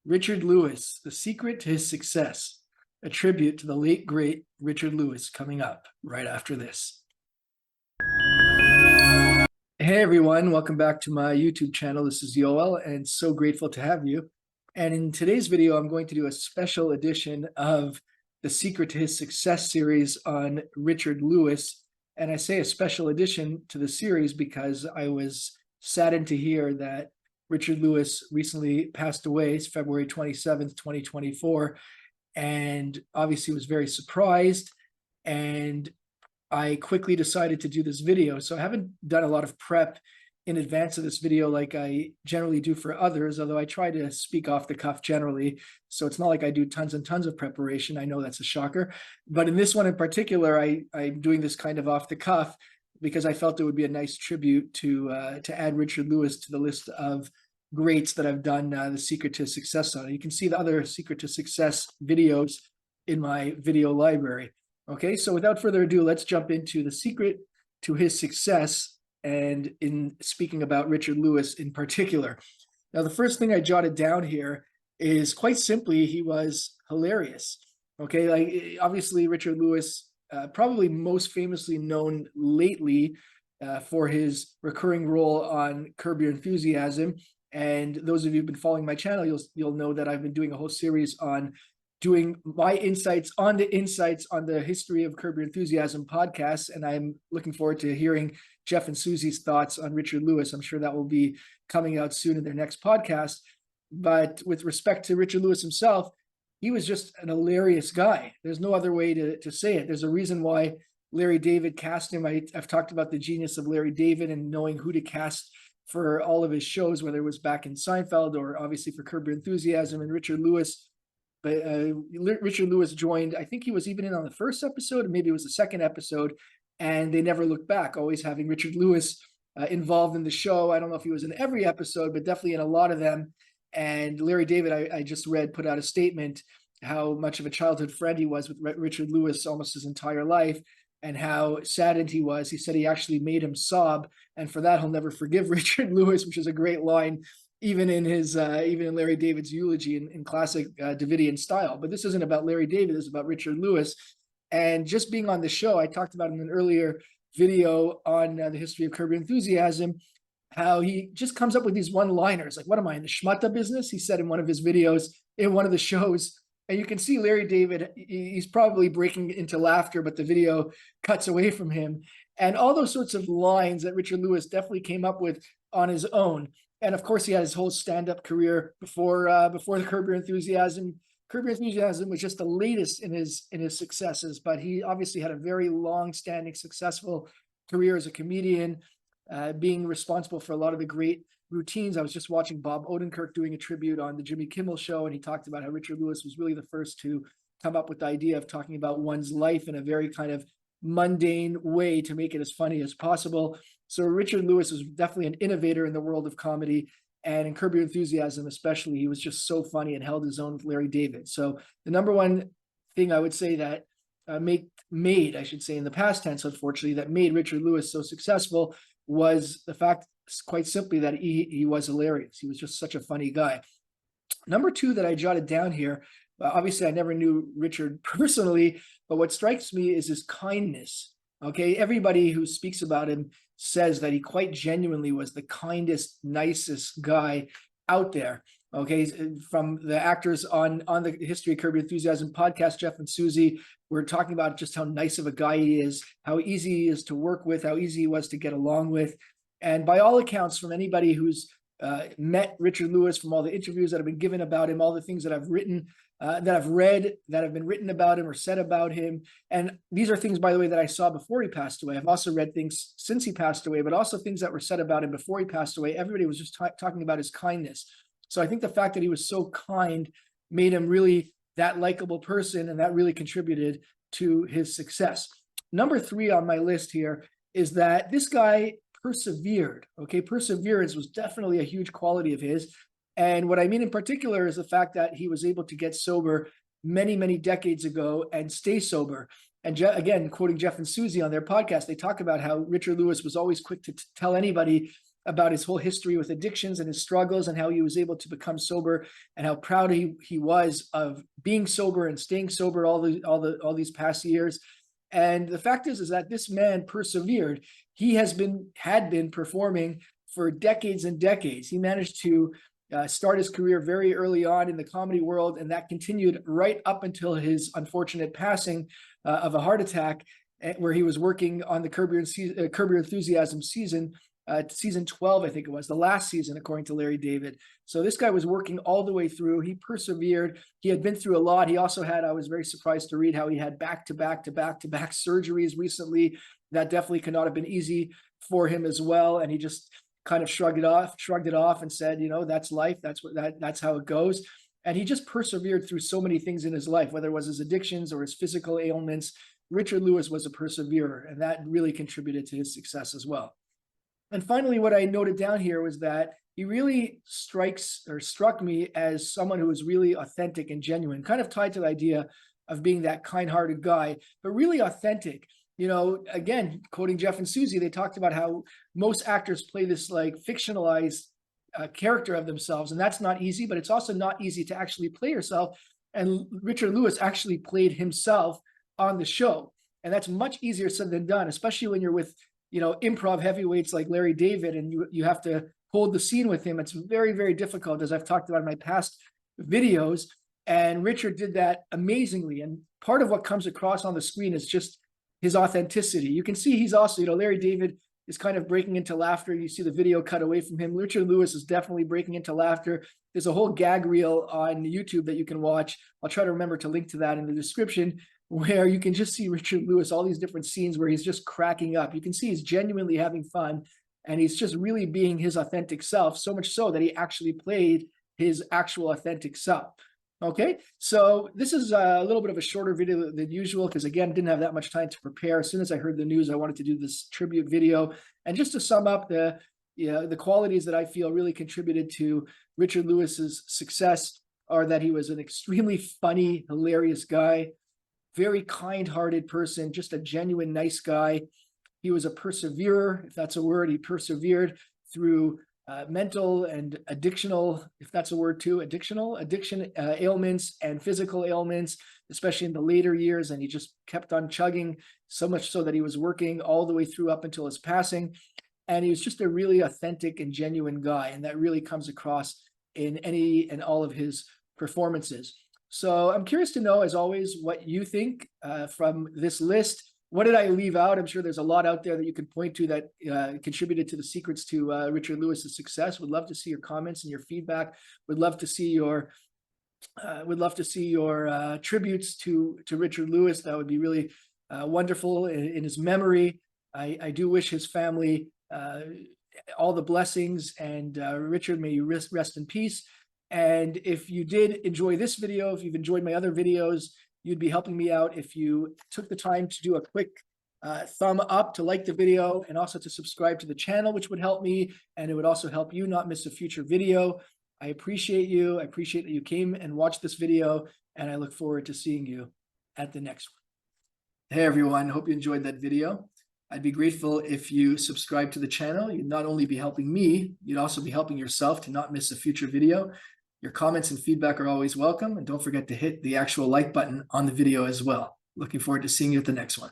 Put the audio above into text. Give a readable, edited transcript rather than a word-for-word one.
Richard Lewis, The Secret to His Success, a tribute to the late, great Richard Lewis, coming up right after this. Hey everyone, welcome back to my YouTube channel. This is Yoel, and so grateful to have you. And in today's video, I'm going to do a special edition of The Secret to His Success series on Richard Lewis. And I say a special edition to the series because I was saddened to hear that Richard Lewis recently passed away. It's February 27th, 2024. And obviously was very surprised. And I quickly decided to do this video. So I haven't done a lot of prep in advance of this video like I generally do for others, although I try to speak off the cuff generally. So it's not like I do tons and tons of preparation. I know that's a shocker. But in this one in particular, I'm doing this kind of off the cuff because I felt it would be a nice tribute to add Richard Lewis to the list of greats that I've done The Secret to Success on. You can see the other Secret to Success videos in my video library. Okay, so without further ado, let's jump into The Secret to His Success, and in speaking about Richard Lewis in particular. Now, the first thing I jotted down here is quite simply, he was hilarious. Okay, like obviously Richard Lewis, probably most famously known lately for his recurring role on Curb Your Enthusiasm. And those of you who've been following my channel, you'll know that I've been doing a whole series on doing my insights on the history of Curb Your Enthusiasm podcast. And I'm looking forward to hearing Jeff and Susie's thoughts on Richard Lewis. I'm sure that will be coming out soon in their next podcast. But with respect to Richard Lewis himself, he was just an hilarious guy. There's no other way to say it. There's a reason why Larry David cast him. I've talked about the genius of Larry David and knowing who to cast for all of his shows, whether it was back in Seinfeld or obviously for Curb Your Enthusiasm. And Richard Lewis, Richard Lewis joined, I think he was even in on the first episode, or maybe it was the second episode, and they never looked back, always having Richard Lewis involved in the show. I don't know if he was in every episode, but definitely in a lot of them. And Larry David, I just read, put out a statement how much of a childhood friend he was with Richard Lewis almost his entire life, and how saddened he was. He said he actually made him sob, and for that he'll never forgive Richard Lewis, which is a great line, even in his even in Larry David's eulogy in classic Davidian style. But this isn't about Larry David, this is about Richard Lewis. And just being on the show, I talked about in an earlier video on the history of Curb Your Enthusiasm, how he just comes up with these one-liners, like, what am I, in the schmutta business? He said in one of his videos, in one of the shows. And you can see Larry David, he's probably breaking into laughter, but the video cuts away from him. And all those sorts of lines that Richard Lewis definitely came up with on his own. And of course, he had his whole stand-up career before the Curb Your Enthusiasm. Curb Your Enthusiasm was just the latest in his successes, but he obviously had a very long-standing, successful career as a comedian, being responsible for a lot of the great routines. I was just watching Bob Odenkirk doing a tribute on the Jimmy Kimmel Show, and he talked about how Richard Lewis was really the first to come up with the idea of talking about one's life in a very kind of mundane way to make it as funny as possible. So Richard Lewis was definitely an innovator in the world of comedy, and in Curb Your Enthusiasm especially, he was just so funny and held his own with Larry David. So the number one thing I would say that made, I should say in the past tense, unfortunately, that made Richard Lewis so successful was the fact, quite simply, that he was hilarious. He was just such a funny guy. Number two that I jotted down here, obviously I never knew Richard personally, but what strikes me is his kindness. Okay, everybody who speaks about him says that he quite genuinely was the kindest, nicest guy out there. Okay, from the actors on the History of Curb Your Enthusiasm podcast, Jeff and Susie, we're talking about just how nice of a guy he is, how easy he is to work with, how easy he was to get along with. And by all accounts, from anybody who's met Richard Lewis, from all the interviews that have been given about him, all the things that I've written, that I've read, that have been written about him or said about him. And these are things, by the way, that I saw before he passed away. I've also read things since he passed away, but also things that were said about him before he passed away. Everybody was just talking about his kindness. So I think the fact that he was so kind made him really that likable person, and that really contributed to his success. Number three on my list here is that this guy persevered. Okay, perseverance was definitely a huge quality of his. And what I mean in particular is the fact that he was able to get sober many, many decades ago and stay sober. And again, quoting Jeff and Susie on their podcast, they talk about how Richard Lewis was always quick to tell anybody about his whole history with addictions and his struggles and how he was able to become sober and how proud he was of being sober and staying sober all these past years. And the fact is that this man persevered. He had been performing for decades and decades. He managed to start his career very early on in the comedy world, and that continued right up until his unfortunate passing of a heart attack, where he was working on the Curb Your Enthusiasm season 12, I think it was, the last season, according to Larry David. So this guy was working all the way through. He persevered. He had been through a lot. He also had, I was very surprised to read how he had back-to-back surgeries recently. That definitely could not have been easy for him as well. And he just kind of shrugged it off and said, you know, that's life. That's how it goes. And he just persevered through so many things in his life, whether it was his addictions or his physical ailments. Richard Lewis was a perseverer, and that really contributed to his success as well. And finally, what I noted down here was that he really struck me as someone who was really authentic and genuine, kind of tied to the idea of being that kind-hearted guy, but really authentic. You know, again, quoting Jeff and Susie, they talked about how most actors play this like fictionalized character of themselves, and that's not easy, but it's also not easy to actually play yourself. And Richard Lewis actually played himself on the show, and that's much easier said than done, especially when you're with, you know, improv heavyweights like Larry David, and you have to hold the scene with him. It's very, very difficult, as I've talked about in my past videos. And Richard did that amazingly. And part of what comes across on the screen is just his authenticity. You can see he's also, you know, Larry David is kind of breaking into laughter. You see the video cut away from him. Richard Lewis is definitely breaking into laughter. There's a whole gag reel on YouTube that you can watch. I'll try to remember to link to that in the description, where you can just see Richard Lewis, all these different scenes where he's just cracking up. You can see he's genuinely having fun, and he's just really being his authentic self, so much so that he actually played his actual authentic self. Okay, so this is a little bit of a shorter video than usual because, again, didn't have that much time to prepare. As soon as I heard the news, I wanted to do this tribute video. And just to sum up the qualities that I feel really contributed to Richard Lewis's success are that he was an extremely funny, hilarious guy, very kind-hearted person, just a genuine, nice guy. He was a perseverer, if that's a word. He persevered through mental and addictional, if that's a word too, addiction ailments and physical ailments, especially in the later years. And he just kept on chugging, so much so that he was working all the way through up until his passing. And he was just a really authentic and genuine guy. And that really comes across in any and all of his performances. So I'm curious to know, as always, what you think from this list. What did I leave out? I'm sure there's a lot out there that you could point to that contributed to the secrets to Richard Lewis's success. Would love to see your comments and your feedback. Would love to see your tributes to Richard Lewis. That would be really wonderful in his memory. I do wish his family all the blessings, and Richard, may you rest in peace. And if you did enjoy this video, if you've enjoyed my other videos, you'd be helping me out if you took the time to do a quick thumb up to like the video, and also to subscribe to the channel, which would help me, and it would also help you not miss a future video. I appreciate you. I appreciate that you came and watched this video, and I look forward to seeing you at the next one. Hey everyone, hope you enjoyed that video. I'd be grateful if you subscribe to the channel. You'd not only be helping me, you'd also be helping yourself to not miss a future video. Your comments and feedback are always welcome, and don't forget to hit the actual like button on the video as well. Looking forward to seeing you at the next one.